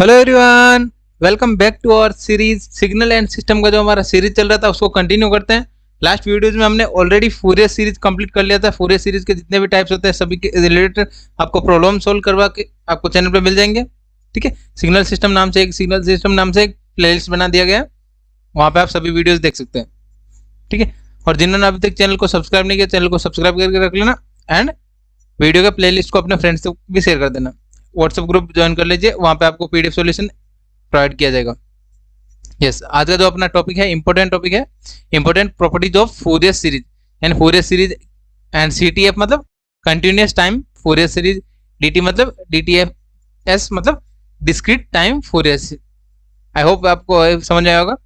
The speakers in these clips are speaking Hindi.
Hello everyone, welcome back to our series signal and system का जो हमारा सीरीज चल रहा था उसको कंटिन्यू करते हैं। लास्ट वीडियोज में हमने ऑलरेडी फूरियर सीरीज कंप्लीट कर लिया था। फूरियर सीरीज के जितने भी टाइप्स होते हैं सभी के रिलेटेड आपको प्रॉब्लम सोल्व करवा के आपको चैनल पे मिल जाएंगे। ठीक है, सिग्नल सिस्टम नाम से एक प्लेलिस्ट बना दिया गया है, वहाँ पे आप सभी वीडियोज देख सकते हैं। ठीक है, और जिन्होंने अभी तक चैनल को सब्सक्राइब नहीं किया चैनल को सब्सक्राइब करके रख लेना एंड वीडियो के प्लेलिस्ट को अपने फ्रेंड्स को भी शेयर कर देना। व्हाट्सएप ग्रुप ज्वाइन कर लीजिए, वहाँ पे आपको पीडीएफ सॉल्यूशन प्रोवाइड किया जाएगा। यस, आज का जो अपना टॉपिक है इंपॉर्टेंट टॉपिक है important properties of Fourier series and CTF मतलब continuous time Fourier series, DT मतलब डीटीएफ मतलब discrete time Fourier series. I hope आपको समझ आया होगा।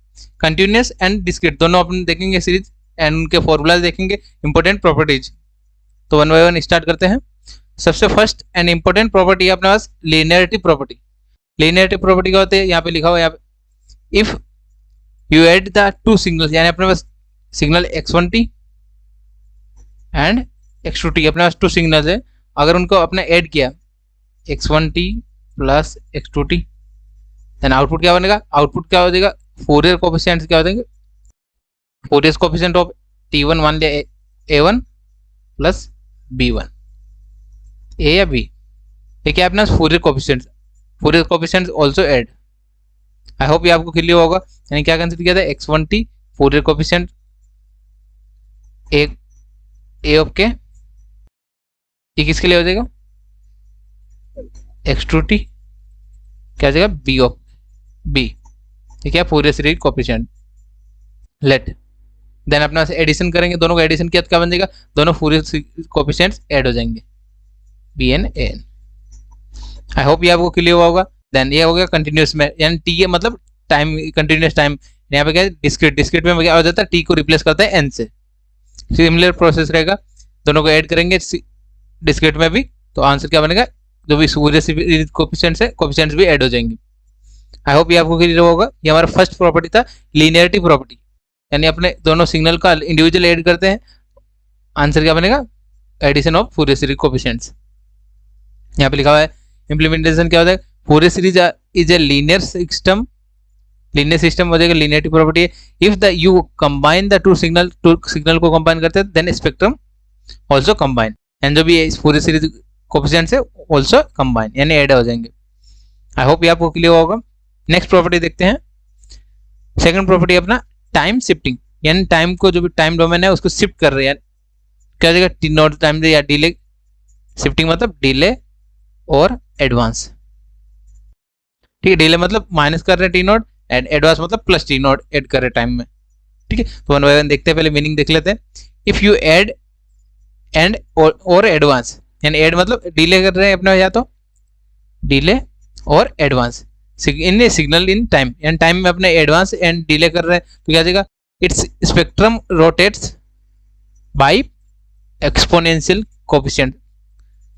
कंटिन्यूअस एंड डिस्क्रीट दोनों अपन देखेंगे सीरीज एंड उनके फॉर्मूलाज देखेंगे, इंपॉर्टेंट प्रॉपर्टीज। तो वन बाय वन स्टार्ट करते हैं। सबसे फर्स्ट एंड इंपॉर्टेंट प्रॉपर्टी है अपने पास लीनियरिटी प्रॉपर्टी। लीनियरिटी प्रॉपर्टी क्या होती है, यहाँ पे लिखा हुआ है, यहाँ पे if you add the two signals, यानी अपने पास सिग्नल x1t एंड x2t, अपने पास टू सिग्नल्स है, अगर उनको अपने ऐड किया x1t plus x2t then output क्या बनेगा, आउटपुट क्या हो जाएगा, फूरियर कोएफिशिएंट्स क्या हो जाएंगे, फूरियर कोएफिशिएंट ऑफ t1 मान लिया a1 प्लस b1, ए या बी, ये क्या अपना फूरियर कोएफिशिएंट्स आल्सो ऐड। आई होप ये आपको क्लियर होगा। यानी क्या कंसीडर किया था, x1t Fourier coefficient A of के, ये किसके लिए हो जाएगा, x2t क्या हो जाएगा, बी ऑफ बी, ये क्या Fourier series coefficient. Let then अपना एडिशन करेंगे, दोनों का एडिशन किया तो क्या बन जाएगा, दोनों फूरियर कोएफिशिएंट्स ऐड हो जाएंगे B N N. I hope ये आपको क्लियर हुआ होगा। देन ये हो गया कंटिन्यूअस में, यानी टी ए मतलब टाइम, कंटिन्यूअस टाइम। यहाँ पे क्या है डिस्क्रीट में क्या हो जाता है, टी को रिप्लेस करता है एन से। सिमिलर प्रोसेस रहेगा, दोनों को ऐड करेंगे डिस्क्रीट में भी, तो आंसर क्या बनेगा, जो भी फूरियर सीरीज कोएफिशिएंट्स है कोएफिशिएंट्स भी ऐड हो जाएंगे। आई होप ये आपको क्लियर होगा। ये हमारा फर्स्ट प्रॉपर्टी था लीनियरिटी प्रॉपर्टी, यानी अपने दोनों सिग्नल का इंडिविजुअल ऐड करते हैं, आंसर क्या बनेगा, addition of Fourier series coefficients. यहाँ पे लिखा हुआ है इंप्लीमेंटेशन क्या होता है, Fourier series is a linear system हो जाएगा। लीनियरिटी प्रॉपर्टी है if the you combine the two signal को कंबाइन करते हैं then spectrum also combine, and जो भी फूरियर सीरीज कोएफिशिएंट्स है आल्सो कंबाइन, यानी ऐड हो जाएंगे। आई होप ये आपको क्लियर होगा। नेक्स्ट प्रॉपर्टी देखते हैं। सेकंड प्रॉपर्टी अपना टाइम शिफ्टिंग, यानी टाइम को जो भी टाइम डोमेन है उसको शिफ्ट कर रहे हैं, क्या हो जाएगा, टी नॉट टाइम या डिले। शिफ्टिंग मतलब डिले और एडवांस। ठीक है, डिले मतलब माइनस कर रहे हैं टी नॉट एंड एडवांस मतलब प्लस टी नॉट ऐड कर रहे टाइम में। ठीक है, तो वन बाय वन देखते हैं, पहले मीनिंग देख लेते हैं। इफ यू ऐड एंड और एडवांस, यानी ऐड मतलब डिले कर रहे हैं अपना, या तो डिले और advance in signal in time, यानी टाइम में अपने एडवांस एंड डिले कर रहे हैं, तो क्या जाएगा, its spectrum rotates by exponential coefficient,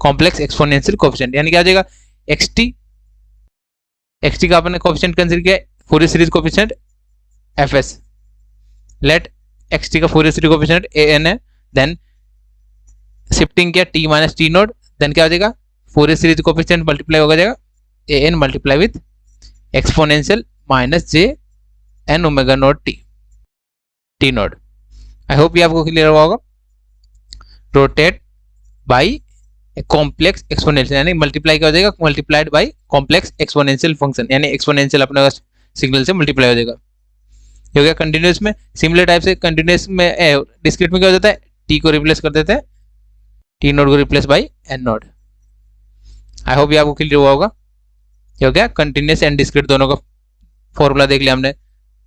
complex exponential coefficient, यानी क्या आ जाएगा, एक्सटी का अपने कोएफिशिएंट कंसीडर किया Fourier series coefficient FS. Let X T का फूरियर सीरीज कोएफिशिएंट एएन है, देन शिफ्टिंग किया T minus T node, then क्या हो जाएगा, फूरियर सीरीज कोएफिशिएंट मल्टीप्लाई हो जाएगा A N multiply with exponential minus J N omega node T node. I hope ये आपको क्लियर हुआ होगा। रोटेट बाई कॉम्प्लेक्स एक्सपोनेंशियल, यानी मल्टीप्लाई क्या हो जाएगा, multiplied by complex exponential function, यानी एक्सपोनेंशियल अपने सिग्नल से मल्टीप्लाई हो जाएगा। ये हो गया कंटिन्यूअस में। सिमिलर टाइप से कंटिन्यूअस में डिस्क्रीट में क्या हो जाता है, टी को रिप्लेस कर देते हैं टी नोड को replace by N node. I hope ये आपको क्लियर हुआ होगा। ये हो गया कंटिन्यूअस एंड डिस्क्रीट दोनों का फॉर्मूला देख लिया हमने।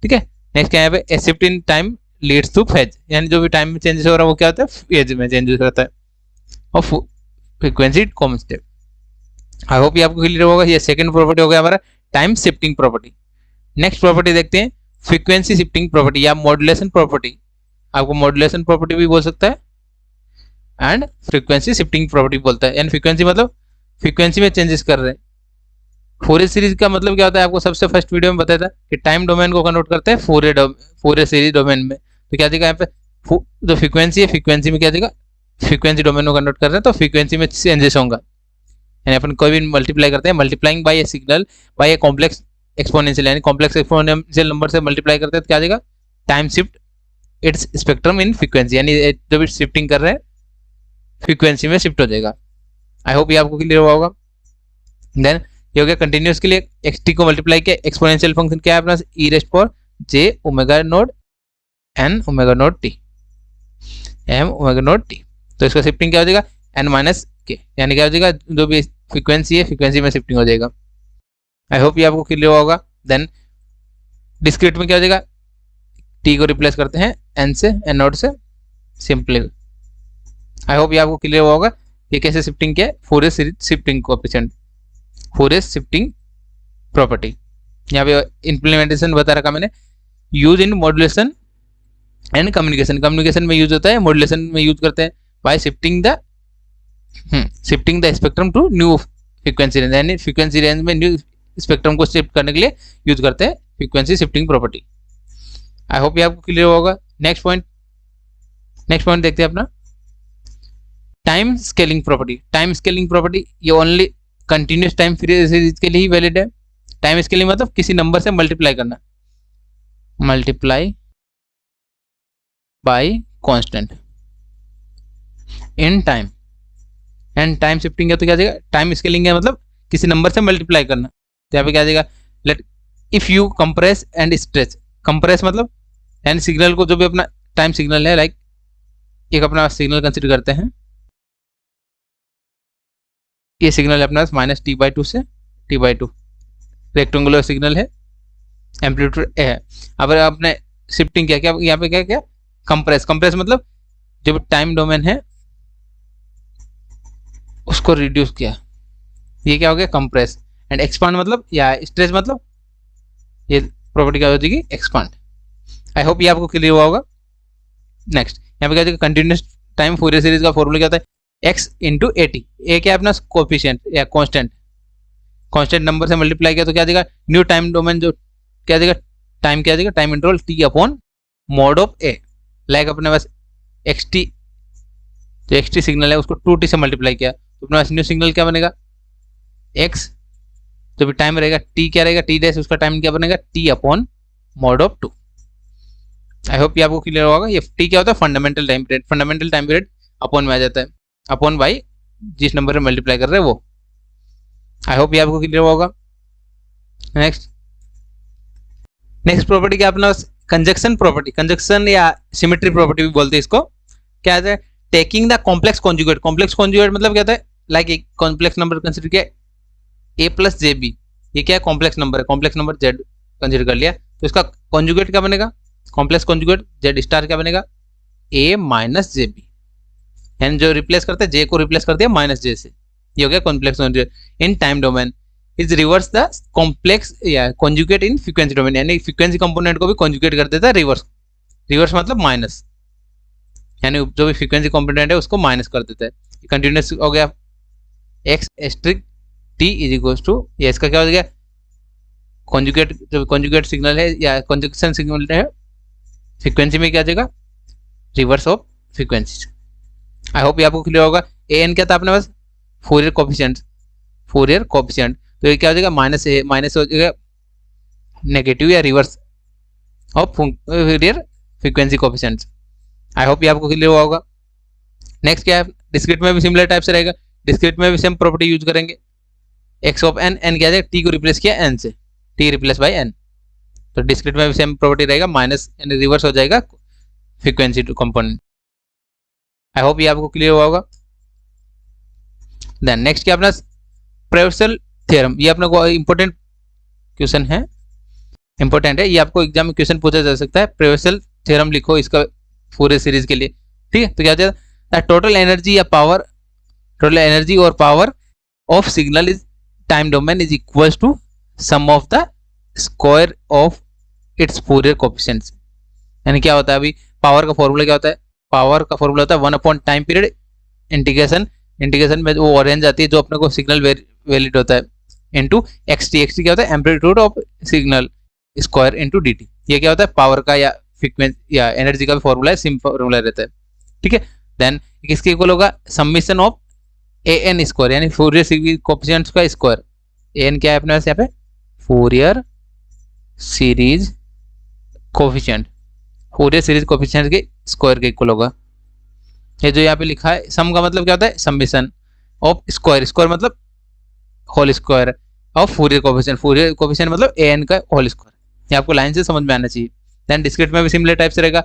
ठीक है, नेक्स्ट क्या है यहाँ पे, a shift in time leads to phase, यानी जो भी टाइम में चेंजेस हो रहा है वो क्या होता है, फेज में चेंजेस होता है, और फ्रीक्वेंसी कांस्टेंट। आई होप ये आपको क्लियर होगा। ये सेकंड प्रॉपर्टी हो गया हमारा time shifting property. Next property देखते हैं फ्रीक्वेंसी शिफ्टिंग प्रॉपर्टी या मॉड्यूलेशन प्रॉपर्टी। आपको मॉड्यूलेशन प्रॉपर्टी भी बोल सकता है एंड फ्रीक्वेंसी शिफ्टिंग प्रॉपर्टी बोलता है, यानी फ्रीक्वेंसी मतलब फ्रीक्वेंसी में चेंजेस कर रहे हैं। फूरियर सीरीज का मतलब क्या होता है, आपको सबसे फर्स्ट वीडियो में बताया था कि टाइम डोमेन को कन्वर्ट करते हैं फूरियर सीरीज डोमेन में। तो क्या देगा यहाँ पे, जो फ्रीक्वेंसी है फ्रीक्वेंसी में क्या देगा, फ्रीक्वेंसी डोमेन को कन्वर्ट कर रहे हैं तो फ्रीक्वेंसी में चेंजेस होगा। यानी अपन कोई भी मल्टीप्लाई करते हैं, multiplying by a signal by a complex exponential, यानी कॉम्प्लेक्स एक्सपोनेंशियल नंबर से मल्टीप्लाई करते हैं तो क्या आ जाएगा, time shift its spectrum in frequency, यानी जो भी शिफ्टिंग कर रहे हैं फ्रीक्वेंसी में शिफ्ट हो जाएगा। आई होप ये आपको क्लियर हुआ होगा। देन ये हो गया कंटिन्यूस के लिए, xt को मल्टीप्लाई किया, एक्सपोनेंशियल फंक्शन क्या है अपना, e rest power j omega node n omega node t m omega node t, तो इसका शिफ्टिंग क्या हो जाएगा n माइनस के, यानी क्या हो जाएगा जो भी फ्रीक्वेंसी है फ्रीक्वेंसी में शिफ्टिंग हो जाएगा। आई होप ये आपको क्लियर हुआ होगा। देन डिस्क्रीट में क्या हो जाएगा, t को रिप्लेस करते हैं n से, n नोड से, सिंपली। आई होप ये आपको क्लियर हुआ होगा ये कैसे शिफ्टिंग किया है, Fourier series shifting coefficient, Fourier shifting property. यहाँ पे इंप्लीमेंटेशन बता रखा मैंने, use in modulation and communication, communication में यूज होता है, मॉड्यूलेशन में यूज करते हैं by shifting the spectrum to new frequency range, यानी फ्रीक्वेंसी रेंज में न्यू स्पेक्ट्रम को शिफ्ट करने के लिए यूज करते हैं frequency shifting property. I hope ये आपको क्लियर होगा। नेक्स्ट पॉइंट देखते हैं अपना time scaling property. Time scaling property ये ओनली कंटिन्यूस टाइम सीरीज के लिए ही वैलिड है। टाइम स्केलिंग मतलब किसी नंबर से मल्टीप्लाई करना, multiply by constant in time, and time shifting है तो क्या आ जाएगा, टाइम स्केलिंग है मतलब किसी नंबर से मल्टीप्लाई करना, तो यहाँ पे क्या आ जाएगा, let if you compress and stretch, compress मतलब यानी सिग्नल को जो भी अपना टाइम सिग्नल है, लाइक एक अपना सिग्नल कंसिडर करते हैं, ये सिग्नल है अपना माइनस t/2 से t/2, रेक्टेंगुलर सिग्नल है, एम्पलीट्यूड ए है। अब आपने शिफ्टिंग किया, क्या यहाँ पे क्या क्या कंप्रेस, कंप्रेस मतलब जो टाइम डोमेन है उसको रिड्यूस किया, ये क्या हो गया कंप्रेस। एंड एक्सपांड मतलब या स्ट्रेच मतलब ये प्रॉपर्टी क्या हो जाएगी, एक्सपांड। आई होप ये आपको क्लियर हुआ होगा। नेक्स्ट यहाँ पे क्या हो जाएगा, कंटिन्यूस टाइम फूरियर सीरीज का फॉर्मूला क्या होता है, x इंटू ए टी, ए क्या है अपना कोएफिशिएंट या कांस्टेंट, कांस्टेंट नंबर से मल्टीप्लाई किया तो क्या आ जाएगा, न्यू टाइम डोमेन जो क्या आ जाएगा, टाइम क्या आ जाएगा, time interval t upon mod of A, like अपने पास xt जो xt सिग्नल है उसको 2t से मल्टीप्लाई किया तो अपने पास न्यू सिग्नल क्या बनेगा, x जो भी टाइम रहेगा t क्या रहेगा, t डैश उसका टाइम क्या बनेगा, t upon mod of 2। I hope ये आपको क्लियर होगा। ये t क्या होता है, fundamental time period, fundamental time period upon में आ जाता है, अपॉन बाई जिस नंबर में मल्टीप्लाई कर रहे हैं वो। आई होप ये आपको क्लियर होगा। नेक्स्ट प्रॉपर्टी क्या अपना कंजक्शन प्रॉपर्टी, कंजक्शन या सिमेट्री प्रॉपर्टी भी बोलते हैं इसको। क्या है, taking the complex conjugate, complex conjugate मतलब क्या होता है, लाइक एक कॉम्प्लेक्स नंबर कंसिडर किया a प्लस जे बी, ये क्या है कॉम्प्लेक्स नंबर है, कॉम्प्लेक्स नंबर z कंसिडर कर लिया तो इसका कॉन्जुगेट क्या बनेगा, कॉम्प्लेक्स कॉन्जुगेट z स्टार क्या बनेगा, a माइनस जे बी, यानी जो रिप्लेस करते हैं j को रिप्लेस कर दिया माइनस j से, ये हो गया complex conjugate in time domain is reverse the complex या कॉन्जुगेट इन फ्रीक्वेंसी डोमेन, यानी फ्रीक्वेंसी कंपोनेंट को भी कॉन्जुगेट कर देता है रिवर्स, रिवर्स मतलब माइनस, यानी जो भी फ्रीक्वेंसी कंपोनेंट है उसको माइनस कर देता है। कंटिन्यूस हो गया x asterisk t is equal to, ये इसका क्या हो गया कॉन्जुगेट, जो कॉन्जुगेट सिग्नल है या कंजक्शन सिग्नल है फ्रीक्वेंसी में क्या आ जाएगा, reverse of frequency. I hope ये आपको क्लियर होगा। an क्या था अपने पास, फूरियर कोएफिशिएंट, फूरियर कोएफिशिएंट, तो ये क्या हो जाएगा माइनस ए, माइनस हो जाएगा नेगेटिव या reverse of Fourier frequency coefficient. I hope ये आपको क्लियर हुआ होगा। नेक्स्ट क्या है, डिस्क्रीट में भी सिमिलर टाइप से रहेगा, डिस्क्रीट में भी सेम प्रॉपर्टी यूज करेंगे, x ऑफ n, n क्या है t को रिप्लेस किया n से, t रिप्लेस बाय n, तो डिस्क्रीट में भी सेम प्रॉपर्टी रहेगा, माइनस यानी रिवर्स हो जाएगा frequency to component. I hope ये आपको क्लियर हुआ होगा। देन नेक्स्ट क्या अपना प्रेवेसल थ्योरम, ये अपना को इंपॉर्टेंट क्वेश्चन है, इंपॉर्टेंट है, ये आपको एग्जाम में क्वेश्चन पूछा जा सकता है। प्रेवेसल थ्योरम लिखो इसका पूरे सीरीज के लिए, ठीक है। तो क्या होता है, टोटल एनर्जी या पावर, टोटल एनर्जी और power of signal is time domain is equals to sum of the square of its Fourier coefficients, यानी क्या होता है, अभी पावर का फॉर्मूला क्या होता है, पावर का फॉर्मूला होता है 1 upon time period integration, integration में वो ऑरेंज आती है जो अपने को सिग्नल वैलिड होता है, इनटू एक्सटी, एक्सटी क्या होता है amplitude of signal square into DT, ये क्या होता है पावर का या फ्रीक्वेंसी या एनर्जी का भी फॉर्मूला है, सिंपल फॉर्मूला रहता है, ठीक है। देन किसके इक्वल होगा, summation of A N square यानी फूरियर सीरीज कोफिशिएंट्स का स्क्वायर। ए एन क्या है अपने पास यहाँ पे, Fourier series coefficient, Fourier series coefficient के स्क्वायर के इक्वल होगा। ये जो यहाँ पे लिखा है सम का मतलब क्या होता है, समेशन ऑफ स्क्वायर, स्क्वायर मतलब whole square of Fourier coefficient, Fourier coefficient मतलब ए एन का होल स्क्वायर। ये आपको लाइन से समझ में आना चाहिए। देन डिस्क्रीट में भी सिमिलर टाइप से रहेगा।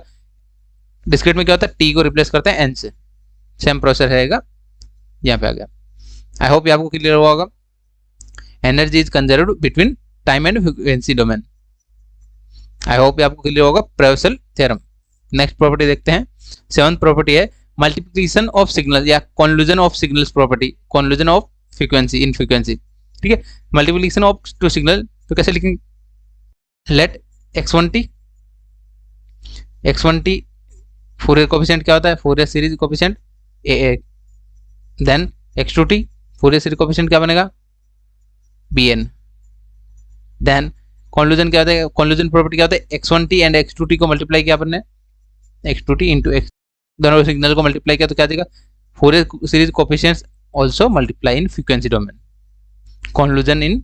डिस्क्रीट में क्या होता है, टी को रिप्लेस करते हैं एन से, सेम प्रोसेस रहेगा। यहाँ पे आ गया। आई होप ये आपको क्लियर हुआ होगा। Energy is conserved between time and frequency domain. I hope ये आपको क्लियर होगा। प्रेवसल थ्योरम। नेक्स्ट प्रॉपर्टी देखते हैं। सेवंथ प्रॉपर्टी है मल्टीप्लिकेशन ऑफ सिग्नल या convolution of signals property, convolution of frequency in frequency. ठीक है, मल्टीप्लिकेशन ऑफ टू सिग्नल तो कैसे लिखेंगे, लेट x1t फूरियर कोफिशिएंट क्या होता है, Fourier series coefficient a, then x2t Fourier series coefficient क्या बनेगा, bn। देन कॉन्वोल्यूशन क्या होता है, कॉन्वोल्यूशन प्रॉपर्टी क्या होता है, x1t एंड x2t को मल्टीप्लाई किया अपन ने, x2t इंटू x, दोनों सिग्नल को मल्टीप्लाई किया तो क्या देगा, Fourier series coefficients also multiply in frequency domain, convolution in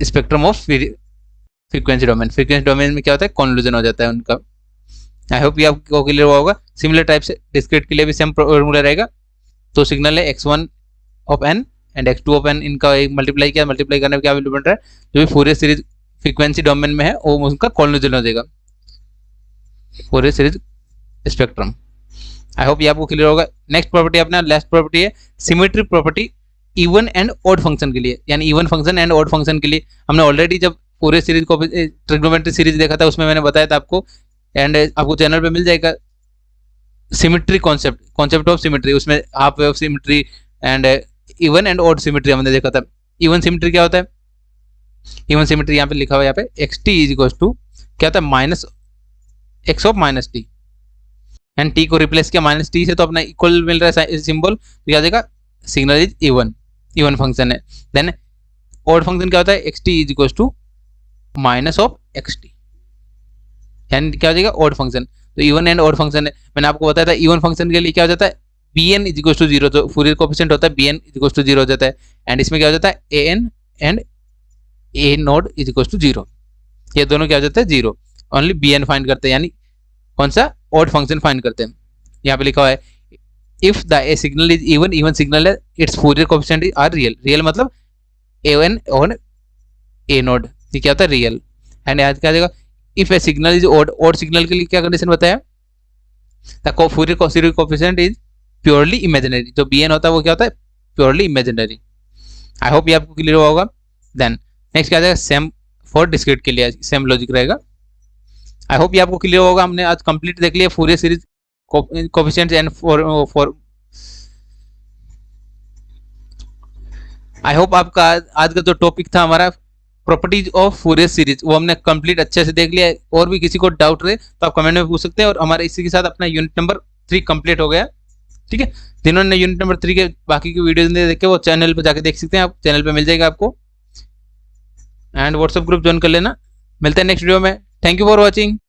spectrum of frequency domain. Frequency domain में क्या होता है, कॉन्वोल्यूशन हो जाता है उनका। आई होप ये आपको क्लियर हुआ होगा। सिमिलर टाइप से डिस्क्रीट के लिए भी सेम फॉर्मूला रहेगा। तो सिग्नल है x1 of n and x2 of n, इनका एक मल्टीप्लाई किया, मल्टीप्लाई करने में क्या वैल्यू बन रहा है, जो भी फूरियर सीरीज फ्रीक्वेंसी डोमेन में है वो उसका कॉन्वोल्यूशन हो जाएगा, फूरियर सीरीज स्पेक्ट्रम। आई होप ये आपको क्लियर होगा। नेक्स्ट प्रॉपर्टी अपना लास्ट प्रॉपर्टी है symmetry property even and odd function के लिए, यानी even function and odd function के लिए। हमने ऑलरेडी जब फूरियर सीरीज को ट्रिग्नोमेट्री सीरीज देखा था उसमें मैंने बताया था आपको, एंड आपको चैनल पे मिल जाएगा symmetry concept, concept of symmetry, उसमें half wave symmetry and even and odd symmetry हमने देखा था। इवन सिमेट्री क्या होता है, इवन सिमेट्री यहाँ पे लिखा हुआ है, यहाँ पे X T is equal to क्या होता है, minus X of minus T, and T को रिप्लेस किया माइनस टी से तो अपना इक्वल मिल रहा है सिंबल, तो क्या जाएगा, signal is even, even function है। देन ऑड फंक्शन क्या होता है, x T is equal to minus of x t, यानी क्या हो जाएगा, ऑड फंक्शन। तो इवन एंड ऑड फंक्शन है, मैंने आपको बताया था इवन फंक्शन के लिए क्या हो जाता है, b n is equal to zero, तो फूरियर कोफिशिएंट होता है b n is equal to zero हो जाता है, एंड इसमें क्या हो जाता है, a n and a naught is equal to zero, ये दोनों क्या हो जाता है, zero. Only b n find करते हैं, यानी कौन सा, ऑड फंक्शन फाइंड करते हैं। यहाँ पे लिखा हुआ है if the a signal is even, even signal है, its Fourier coefficient are real, real मतलब ए एन और ए नोड, ये क्या होता है, रियल। एंड यहाँ क्या जाएगा, if A signal is odd, odd signal के लिए क्या कंडीशन बताया, the Fourier series coefficient is purely imaginary, जो bn होता है वो क्या होता है, प्योरली इमेजिनरी। आई होप ये आपको क्लियर हुआ होगा। देन नेक्स्ट क्या जाएगा, सेम फॉर डिस्क्रीट के लिए सेम लॉजिक रहेगा। आई होप ये आपको क्लियर होगा। हमने आज कंप्लीट देख लिया Fourier series coefficients and for I hope आपका आज का जो टॉपिक था हमारा प्रॉपर्टीज ऑफ फूरियर सीरीज, वो हमने कंप्लीट अच्छे से देख लिया है। और भी किसी को डाउट रहे तो आप कमेंट में पूछ सकते हैं। और हमारे इसी के साथ अपना यूनिट नंबर 3 कंप्लीट हो गया। ठीक है, जिन्होंने यूनिट नंबर 3 के बाकी की वीडियोस नहीं देखे वो चैनल पर जाके देख सकते हैं, आप चैनल पे मिल जाएगा आपको, एंड व्हाट्सएप ग्रुप ज्वाइन कर लेना। मिलते हैं नेक्स्ट वीडियो में। Thank you for watching.